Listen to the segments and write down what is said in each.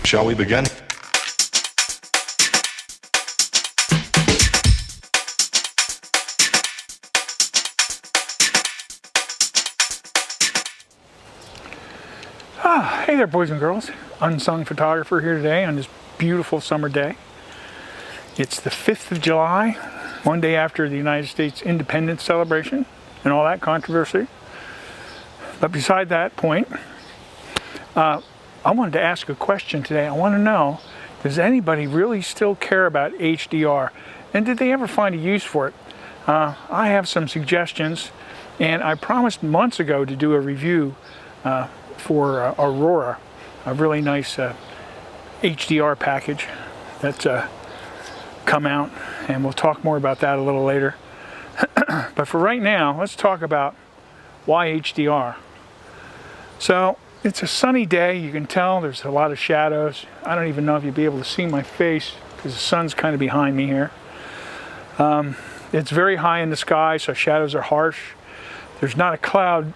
Shall we begin? Hey there, boys and girls. Unsung photographer here today on this beautiful summer day. It's the 5th of July, one day after the United States independence celebration and all that controversy. But beside that point, I wanted to ask a question today. I want to know, does anybody really still care about HDR? And did they ever find a use for it? I have some suggestions, and I promised months ago to do a review for Aurora, a really nice HDR package that's come out, and we'll talk more about that a little later. But for right now, let's talk about why HDR. So it's a sunny day. You can tell there's a lot of shadows. I don't even know if you'll be able to see my face because the sun's kind of behind me here. It's very high in the sky, so shadows are harsh. There's not a cloud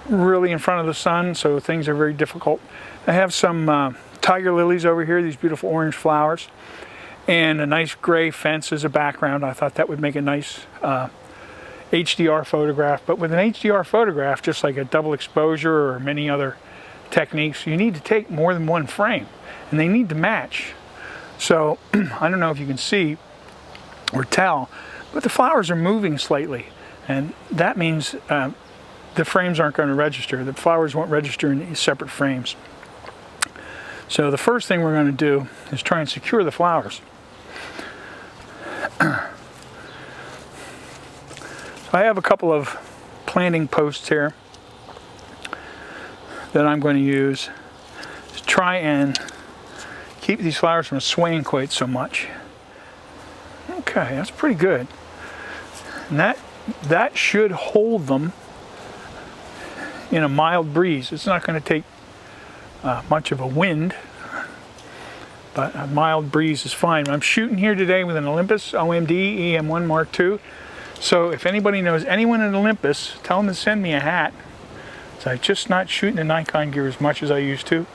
really in front of the sun, so things are very difficult. I have some tiger lilies over here, these beautiful orange flowers, and a nice gray fence as a background. I thought that would make a nice HDR photograph. But with an HDR photograph, just like a double exposure or many other techniques, you need to take more than one frame, and they need to match. So I don't know if you can see or tell, but the flowers are moving slightly, and that means the frames aren't going to register. The flowers won't register in these separate frames. So the first thing we're going to do is try and secure the flowers. So I have a couple of planting posts here that I'm going to use to try and keep these flowers from swaying quite so much. Okay, that's pretty good. And that should hold them in a mild breeze. It's not going to take much of a wind, but a mild breeze is fine. I'm shooting here today with an Olympus OMD EM1 Mark II. So if anybody knows anyone in Olympus, tell them to send me a hat. So I'm just not shooting the Nikon gear as much as I used to,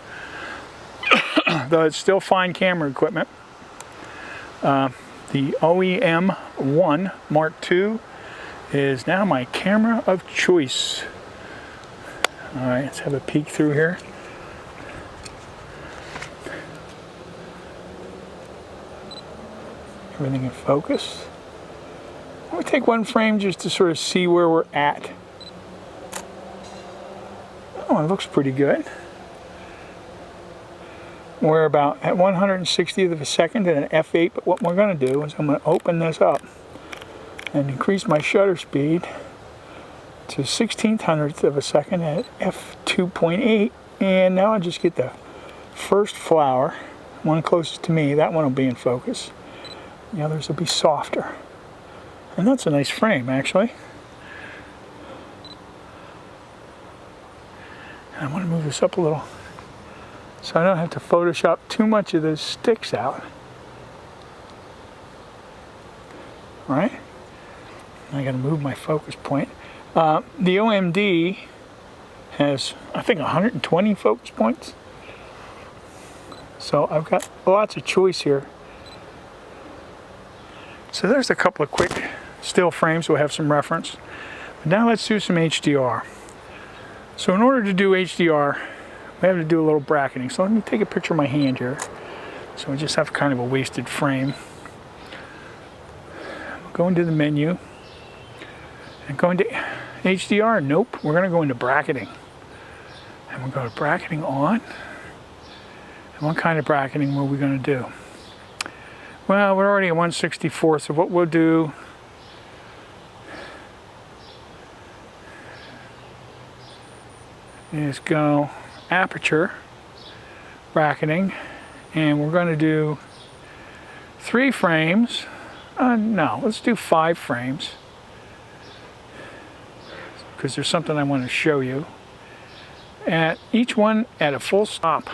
though it's still fine camera equipment. The OEM1 Mark II is now my camera of choice. All right, let's have a peek through here. Everything in focus. I'm going to take one frame just to sort of see where we're at. Oh, it looks pretty good. We're about at 1/160th of a second at an f8, but what we're going to do is I'm going to open this up and increase my shutter speed to 1/1600th of a second at f2.8, and now I'll just get the first flower, one closest to me. That one will be in focus. The others will be softer. And that's a nice frame, actually. I want to move this up a little so I don't have to Photoshop too much of those sticks out. All right? I got to move my focus point. The OMD has, I think, 120 focus points. So I've got lots of choice here. So there's a couple of quick still frames, so we'll have some reference. But now let's do some HDR. So in order to do HDR, we have to do a little bracketing. So let me take a picture of my hand here. So we just have kind of a wasted frame. Go into the menu and go into HDR. Nope, we're going to go into bracketing. And we'll go to bracketing on. And what kind of bracketing are we going to do? Well, we're already at 1/64, so what we'll do is go aperture bracketing, and we're going to do 3 frames. No, let's do 5 frames, because there's something I want to show you. At each one at a full stop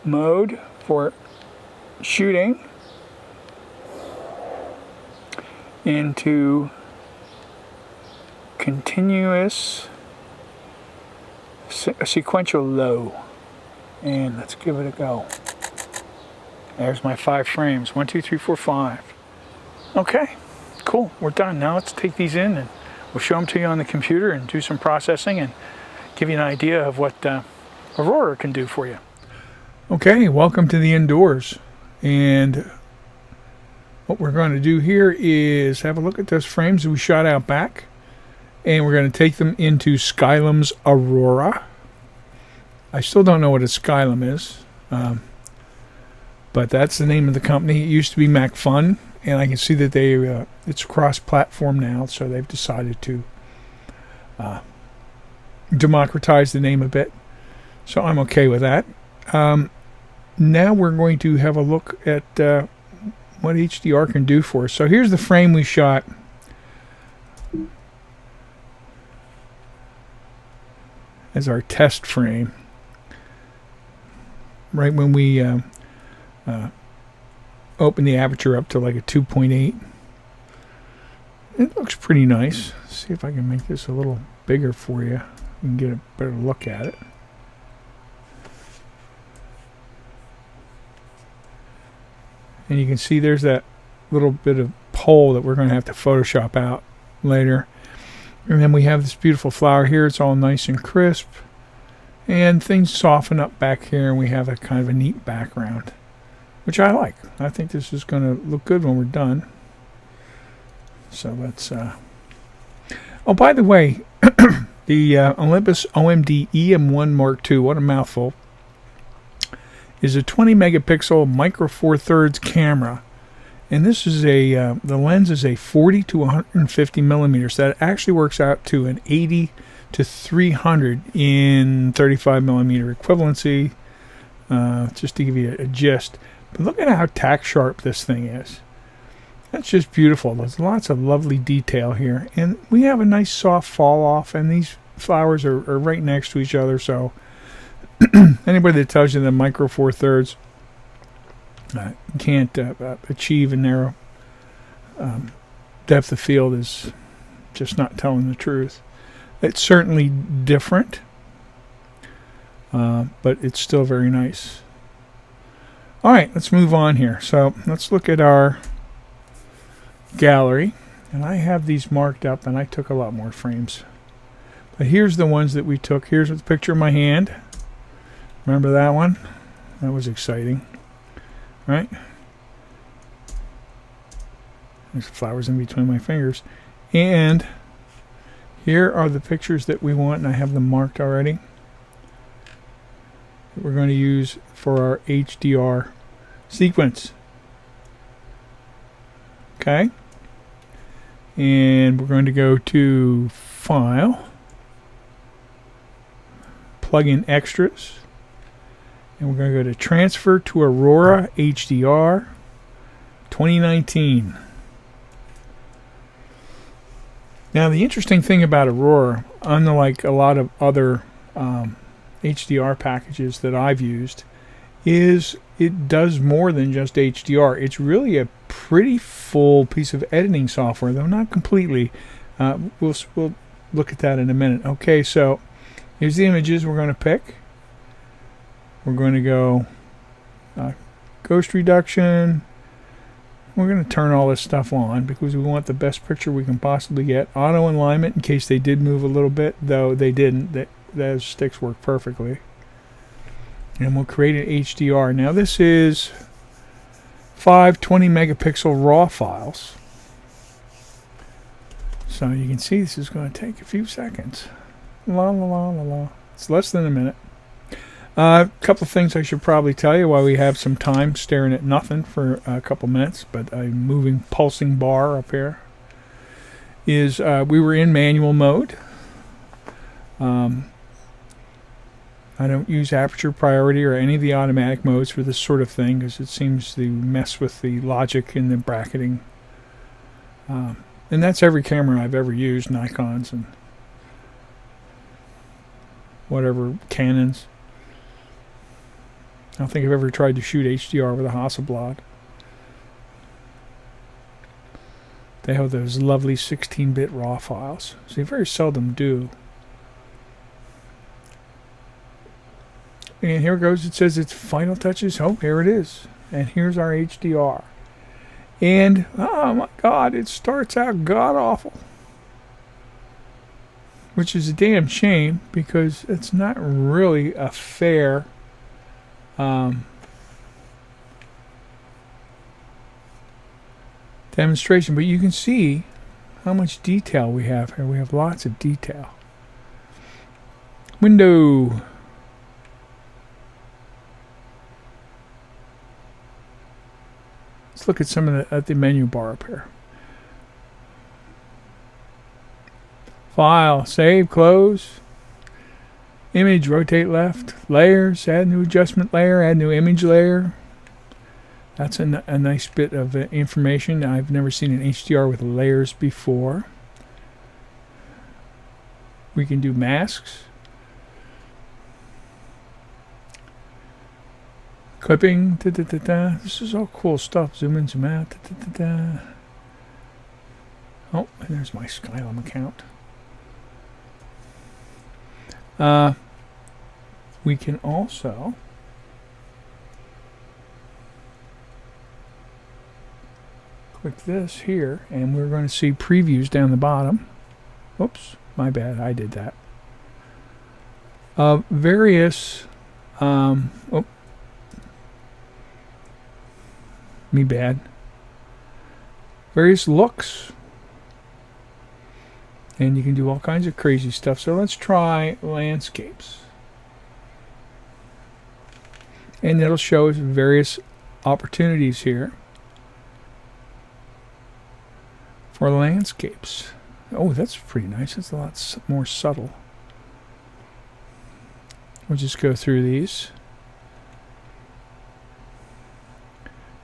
mode for shooting into continuous sequential low, and let's give it a go. There's my 5 frames. 1, 2, 3, 4, 5. Okay, cool. We're done. Now let's take these in and we'll show them to you on the computer and do some processing and give you an idea of what Aurora can do for you. Okay, welcome to the indoors. And what we're going to do here is have a look at those frames that we shot out back. And we're going to take them into Skylum's Aurora. I still don't know what a Skylum is. But that's the name of the company. It used to be MacFun, and I can see that it's cross-platform now, so they've decided to democratize the name a bit. So I'm okay with that. Now we're going to have a look at what HDR can do for us. So here's the frame we shot. As our test frame. Right when we open the aperture up to like a 2.8. It looks pretty nice. Let's see if I can make this a little bigger for you. You can get a better look at it. And you can see there's that little bit of pole that we're going to have to Photoshop out later. And then we have this beautiful flower here. It's all nice and crisp. And things soften up back here, and we have a kind of a neat background, which I like. I think this is going to look good when we're done. So let's... Oh, by the way, the Olympus OMD EM1 Mark II, what a mouthful, is a 20 megapixel micro four thirds camera. And this is the lens is a 40 to 150 millimeters. That actually works out to an 80 to 300 in 35 millimeter equivalency, just to give you a gist. But look at how tack sharp this thing is. That's just beautiful. There's lots of lovely detail here, and we have a nice soft fall off, and these flowers are right next to each other, so anybody that tells you that micro four thirds can't achieve a narrow depth of field is just not telling the truth. It's certainly different, but it's still very nice. All right, let's move on here. So let's look at our gallery. And I have these marked up, and I took a lot more frames. But here's the ones that we took. Here's the picture of my hand. Remember that one? That was exciting, right? There's flowers in between my fingers. And here are the pictures that we want, and I have them marked already, that we're going to use for our HDR sequence. Okay. And we're going to go to File, plug in Extras, and we're going to go to Transfer to Aurora HDR 2019. Now, the interesting thing about Aurora, unlike a lot of other HDR packages that I've used, is it does more than just HDR. It's really a pretty full piece of editing software, though not completely. We'll look at that in a minute. Okay, so here's the images we're going to pick. We're going to go ghost reduction. We're going to turn all this stuff on because we want the best picture we can possibly get. Auto alignment, in case they did move a little bit, though they didn't. Those sticks work perfectly. And we'll create an HDR. Now this is 5 20 megapixel RAW files. So you can see this is going to take a few seconds. La la la la la. It's less than a minute. A couple of things I should probably tell you while we have some time staring at nothing for a couple minutes, but a moving pulsing bar up here is we were in manual mode. I don't use aperture priority or any of the automatic modes for this sort of thing because it seems to mess with the logic in the bracketing. And that's every camera I've ever used, Nikons and whatever, Canons. I don't think I've ever tried to shoot HDR with a Hasselblad. They have those lovely 16-bit RAW files. So you very seldom do. And here it goes. It says it's final touches. Oh, here it is. And here's our HDR. And, oh my God, it starts out god-awful. Which is a damn shame, because it's not really a fair demonstration. But you can see how much detail we have here. We have lots of detail. Window. Let's look at some of the menu bar up here. File, save, close. Image, rotate left. Layers, add new adjustment layer, add new image layer. That's a nice bit of information. I've never seen an HDR with layers before. We can do masks. Clipping. This is all cool stuff. Zoom in, zoom out. Oh, and there's my Skylum account. We can also click this here, and we're going to see previews down the bottom. Oops, my bad, I did that. Various, me bad. Various looks. And you can do all kinds of crazy stuff. So let's try landscapes. And it'll show us various opportunities here for landscapes. Oh, that's pretty nice. It's a lot more subtle. We'll just go through these.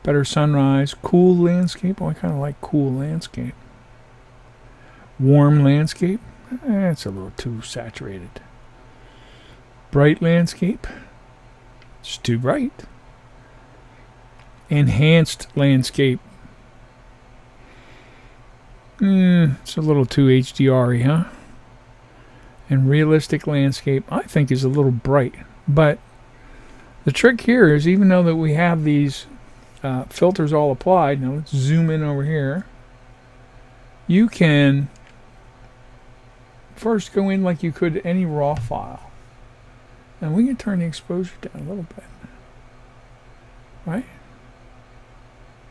Better sunrise, cool landscape. Oh, I kind of like cool landscape. Warm landscape. It's a little too saturated. Bright landscape. It's too bright. Enhanced landscape. It's a little too HDR-y, huh? And realistic landscape, I think, is a little bright. But the trick here is, even though that we have these filters all applied, now let's zoom in over here. You can first go in like you could any raw file. And we can turn the exposure down a little bit. Right?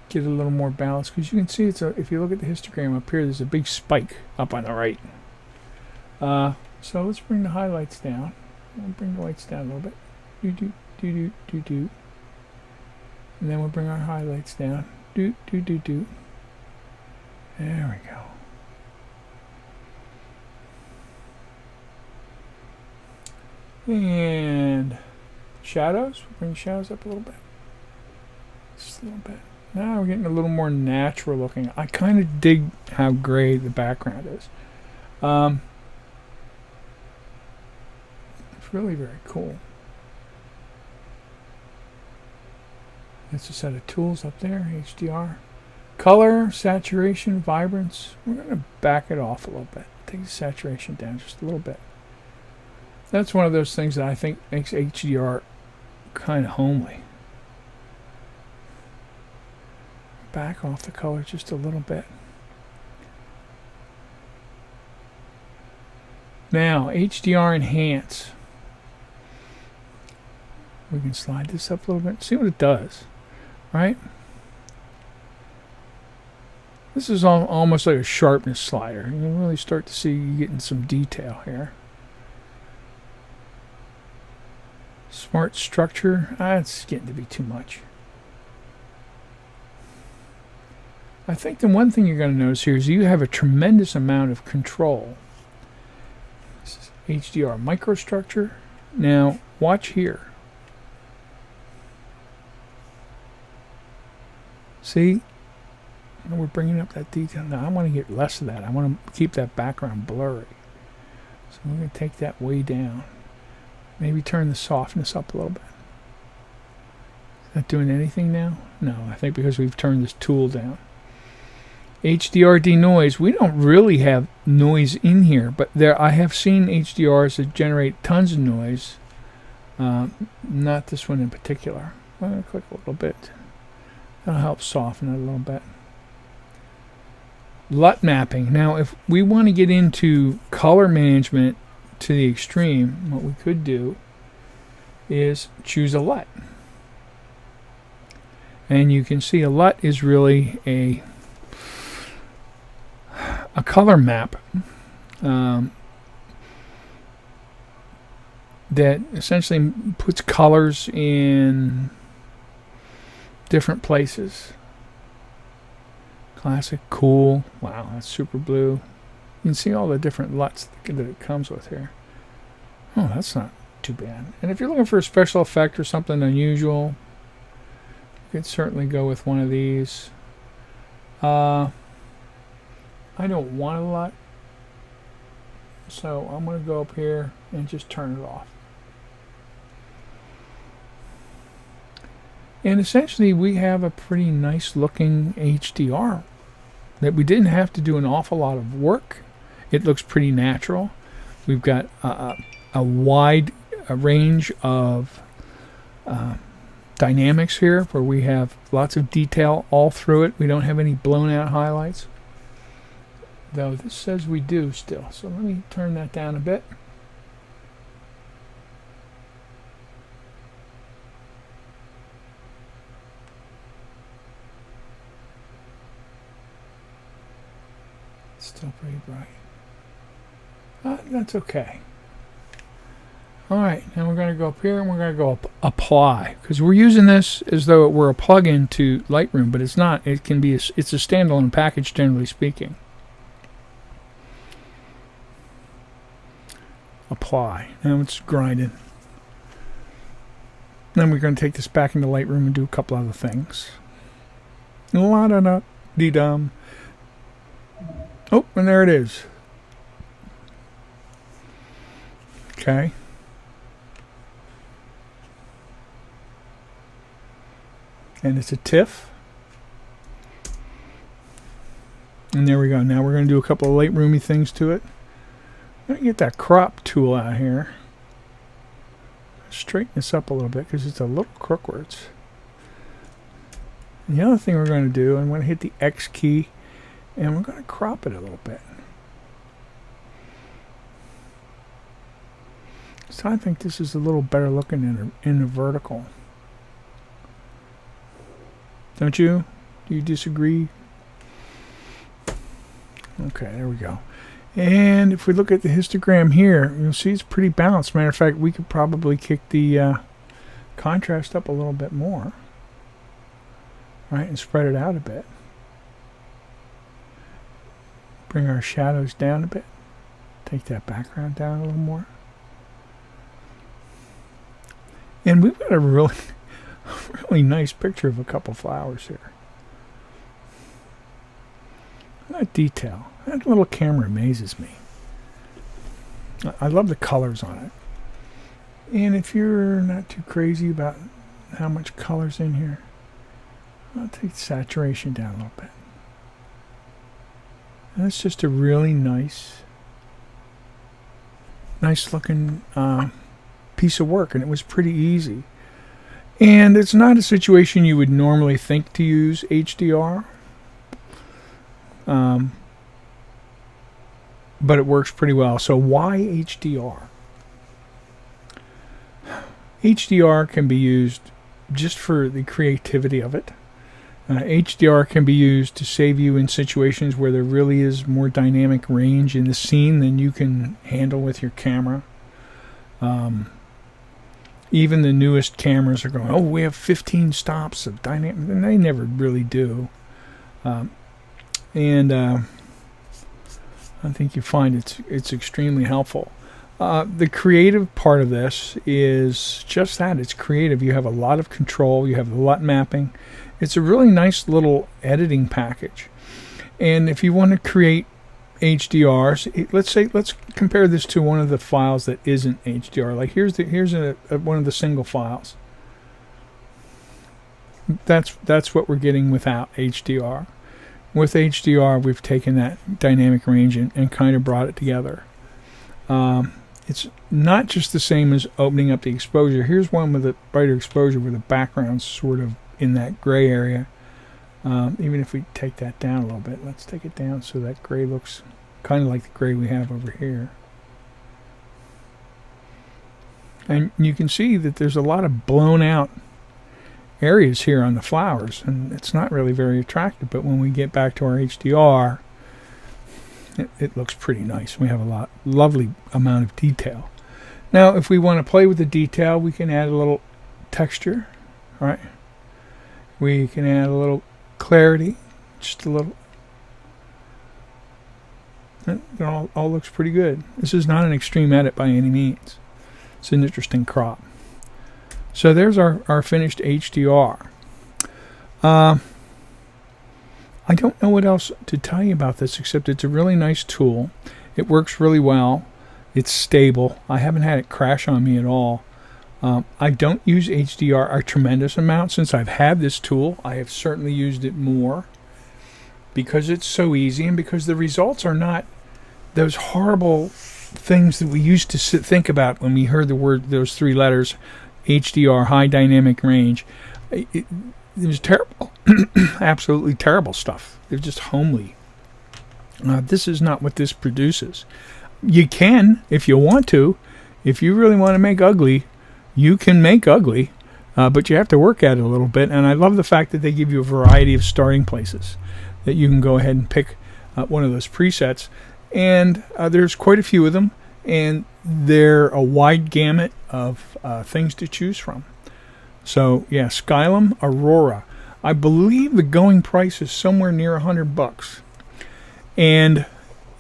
Get it a little more balanced, because you can see if you look at the histogram up here, there's a big spike up on the right. So let's bring the highlights down. We'll bring the lights down a little bit. Do. And then we'll bring our highlights down. Do. There we go. And shadows. We'll bring shadows up a little bit. Just a little bit. Now we're getting a little more natural looking. I kind of dig how gray the background is. It's really very cool. That's a set of tools up there, HDR. Color, saturation, vibrance. We're going to back it off a little bit. Take the saturation down just a little bit. That's one of those things that I think makes HDR kind of homely. Back off the color just a little bit. Now, HDR enhance. We can slide this up a little bit. See what it does. Right? This is almost like a sharpness slider. You can really start to see you getting some detail here. Smart structure. It's getting to be too much. I think the one thing you're going to notice here is you have a tremendous amount of control. This is HDR microstructure. Now, watch here. See? We're bringing up that detail. Now, I want to get less of that. I want to keep that background blurry. So we're going to take that way down. Maybe turn the softness up a little bit. Is that doing anything now? No, I think because we've turned this tool down. HDR denoise. We don't really have noise in here, but I have seen HDRs that generate tons of noise. Not this one in particular. I'm going to click a little bit. That'll help soften it a little bit. LUT mapping. Now, if we want to get into color management to the extreme, what we could do is choose a LUT. And you can see a LUT is really a color map that essentially puts colors in different places. Classic, cool. Wow, that's super blue. You can see all the different LUTs that it comes with here. Oh, that's not too bad. And if you're looking for a special effect or something unusual, you could certainly go with one of these. I don't want a LUT, so I'm going to go up here and just turn it off. And essentially we have a pretty nice looking HDR that we didn't have to do an awful lot of work. It looks pretty natural. We've got a wide range of dynamics here where we have lots of detail all through it. We don't have any blown out highlights, though this says we do still. So let me turn that down a bit. Still pretty bright. That's okay. Alright, now we're going to go up here and we're going to go up apply, because we're using this as though it were a plug-in to Lightroom, but it's not. It can be it's a standalone package, generally speaking. Apply. Now it's grinding. Then we're going to take this back into Lightroom and do a couple other things. La-da-da-dee-dum. Oh, and there it is. Okay. And it's a TIFF. And there we go. Now we're going to do a couple of Lightroomy things to it. I'm going to get that crop tool out here. Straighten this up a little bit because it's a little crookwards. And the other thing we're going to do, I'm going to hit the X key and we're going to crop it a little bit. So I think this is a little better looking in the vertical. Don't you? Do you disagree? Okay, there we go. And if we look at the histogram here, you'll see it's pretty balanced. Matter of fact, we could probably kick the contrast up a little bit more. Right, and spread it out a bit. Bring our shadows down a bit. Take that background down a little more. And we've got a really nice picture of a couple flowers here. That detail. That little camera amazes me. I love the colors on it. And if you're not too crazy about how much color's in here, I'll take saturation down a little bit. And that's just a really nice looking piece of work, and it was pretty easy. And it's not a situation you would normally think to use HDR. But it works pretty well. So why HDR? HDR can be used just for the creativity of it. HDR can be used to save you in situations where there really is more dynamic range in the scene than you can handle with your camera. Even the newest cameras are going, oh, we have 15 stops of dynamic, and they never really do. I think you find it's extremely helpful. The creative part of this is just that. It's creative. You have a lot of control. You have the LUT mapping. It's a really nice little editing package. And if you want to create HDRs, let's compare this to one of the files that isn't HDR. Like here's one of the single files. That's what we're getting without HDR. With HDR, we've taken that dynamic range and kind of brought it together. It's not just the same as opening up the exposure. Here's one with a brighter exposure where the background's sort of in that gray area. Even if we take that down a little bit, let's take it down so that gray looks kind of like the gray we have over here. And you can see that there's a lot of blown out areas here on the flowers, and it's not really very attractive, but when we get back to our HDR, it looks pretty nice. We have a lovely amount of detail. Now if we want to play with the detail, we can add a little texture, right? We can add a little clarity, just a little. It all looks pretty good. This is not an extreme edit by any means. It's an interesting crop. So there's our finished HDR. I don't know what else to tell you about this, except it's a really nice tool. It works really well. It's stable. I haven't had it crash on me at all. I don't use HDR a tremendous amount. Since I've had this tool, I have certainly used it more because it's so easy and because the results are not those horrible things that we used to think about when we heard the word, those three letters, HDR, high dynamic range. It was terrible. Absolutely terrible stuff. They're just homely. This is not what this produces. You can, if you want to. If you really want to make ugly, you can make ugly, but you have to work at it a little bit. And I love the fact that they give you a variety of starting places that you can go ahead and pick one of those presets. And there's quite a few of them, and they're a wide gamut of things to choose from. So yeah, Skylum Aurora. I believe the going price is somewhere near $100, and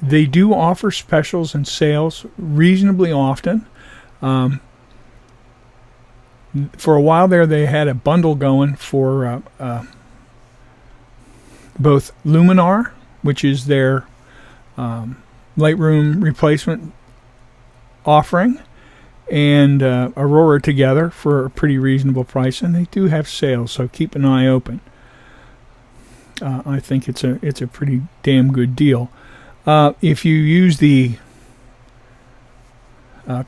they do offer specials and sales reasonably often. For a while there, they had a bundle going for both Luminar, which is their Lightroom replacement offering, and Aurora together for a pretty reasonable price, and they do have sales, so keep an eye open. I think it's a pretty damn good deal. If you use the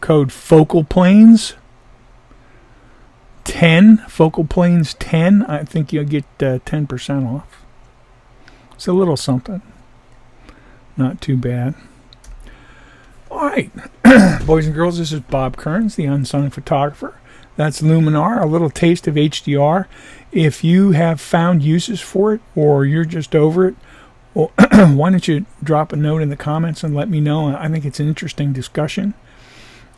code focal planes 10, I think you'll get 10% off. It's a little something. Not too bad. Alright, boys and girls, this is Bob Kearns, the Unsung Photographer. That's Luminar, a little taste of HDR. If you have found uses for it, or you're just over it, well, why don't you drop a note in the comments and let me know. I think it's an interesting discussion.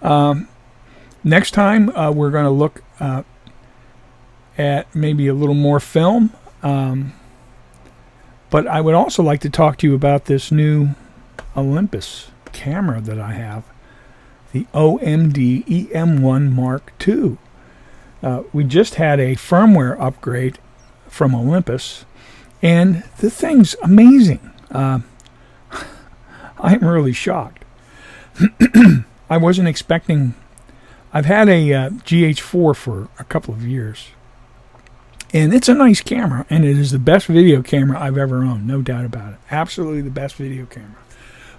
Next time, we're going to look at maybe a little more film. But I would also like to talk to you about this new Olympus camera that I have, the OMD EM1 Mark II. We just had a firmware upgrade from Olympus, and the thing's amazing. I'm really shocked. I wasn't expecting. I've had a GH4 for a couple of years, and it's a nice camera, and it is the best video camera I've ever owned, no doubt about it. Absolutely the best video camera.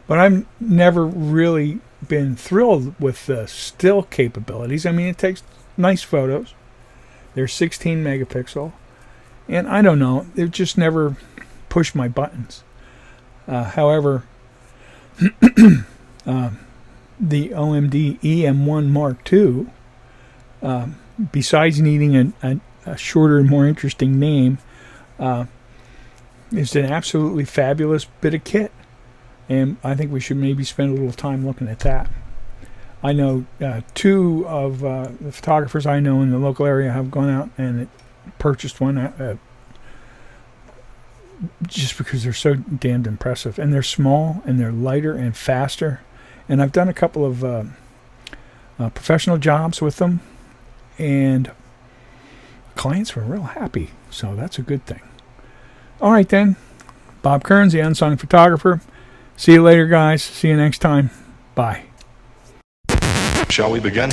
But I've never really been thrilled with the still capabilities. I mean, it takes nice photos. They're 16 megapixel. And I don't know, they've just never pushed my buttons. However, the OMD EM1 Mark II, besides needing a shorter and more interesting name, is an absolutely fabulous bit of kit. And I think we should maybe spend a little time looking at that. I know two of the photographers I know in the local area have gone out and purchased one just because they're so damned impressive. And they're small, and they're lighter and faster. And I've done a couple of professional jobs with them, and clients were real happy. So that's a good thing. All right then. Bob Kearns, the Unsung Photographer. See you later, guys. See you next time. Bye. Shall we begin?